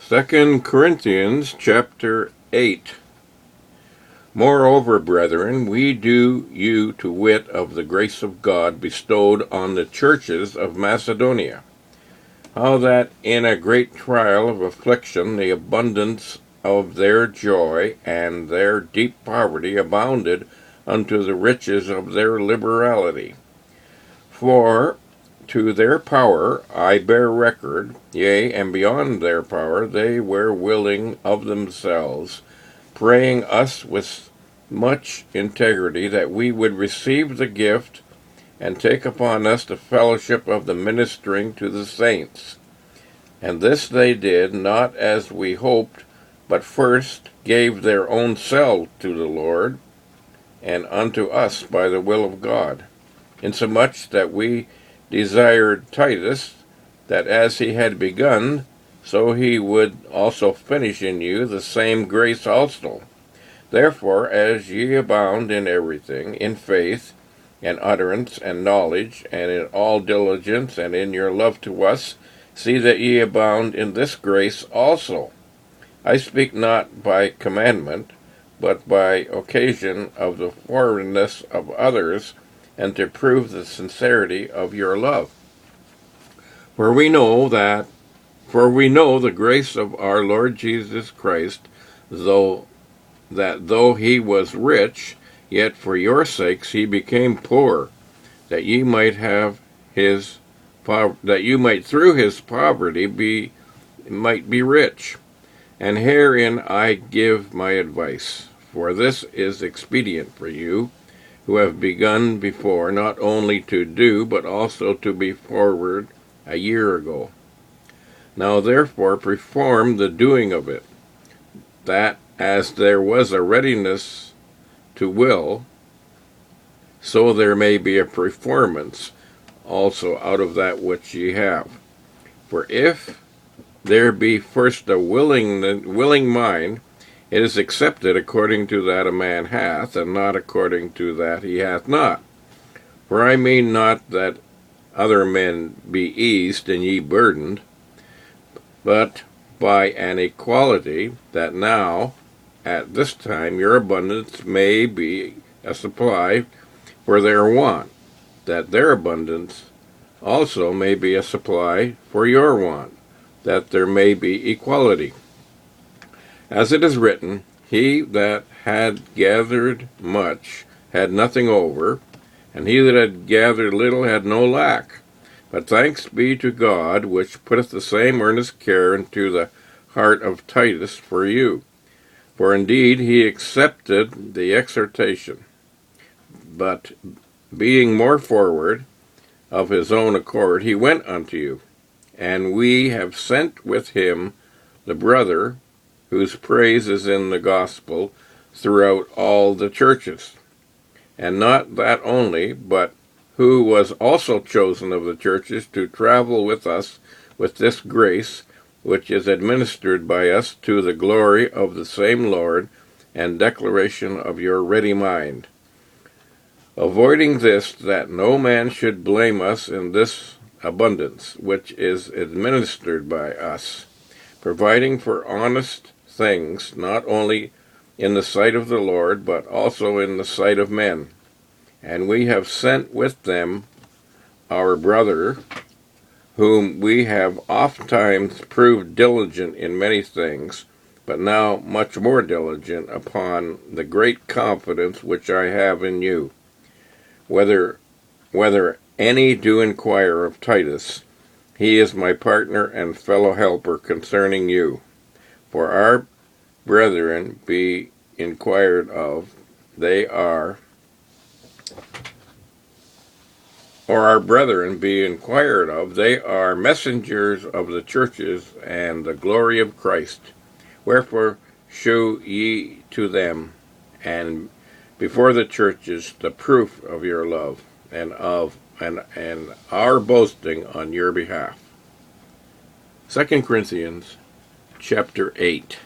2 Corinthians chapter 8. Moreover, brethren, we do you to wit of the grace of God bestowed on the churches of Macedonia, how that in a great trial of affliction the abundance of their joy and their deep poverty abounded unto the riches of their liberality. For to their power I bear record, yea, and beyond their power they were willing of themselves, praying us with much integrity that we would receive the gift and take upon us the fellowship of the ministering to the saints. And this they did, not as we hoped, but first gave their own selves to the Lord, and unto us by the will of God. Insomuch that we desired Titus, that as he had begun, so he would also finish in you the same grace also. Therefore, as ye abound in everything, in faith, and utterance, and knowledge, and in all diligence, and in your love to us, see that ye abound in this grace also. I speak not by commandment, but by occasion of the forwardness of others, and to prove the sincerity of your love. For we know the grace of our Lord Jesus Christ, though he was rich, yet for your sakes he became poor, that ye might through his poverty might be rich. And herein I give my advice, for this is expedient for you, who have begun before, not only to do, but also to be forward a year ago. Now therefore perform the doing of it, that as there was a readiness to will, so there may be a performance also out of that which ye have. For if there be first a willing mind, it is accepted according to that a man hath, and not according to that he hath not. For I mean not that other men be eased and ye burdened, but by an equality, that now, at this time, your abundance may be a supply for their want, that their abundance also may be a supply for your want, that there may be equality. As it is written, he that had gathered much had nothing over, and he that had gathered little had no lack. But thanks be to God, which putteth the same earnest care into the heart of Titus for you. For indeed he accepted the exhortation, but being more forward of his own accord, he went unto you. And we have sent with him the brother, whose praise is in the gospel throughout all the churches. And not that only, but who was also chosen of the churches to travel with us with this grace, which is administered by us to the glory of the same Lord, and declaration of your ready mind. Avoiding this, that no man should blame us in this abundance, which is administered by us, providing for honest things, not only in the sight of the Lord, but also in the sight of men. And we have sent with them our brother, whom we have oftentimes proved diligent in many things, but now much more diligent upon the great confidence which I have in you. Whether any do inquire of Titus, he is my partner and fellow helper concerning you. For our brethren be inquired of, they are messengers of the churches and the glory of Christ. Wherefore shew ye to them, and before the churches, the proof of your love, and our boasting on your behalf. 2 Corinthians chapter 8.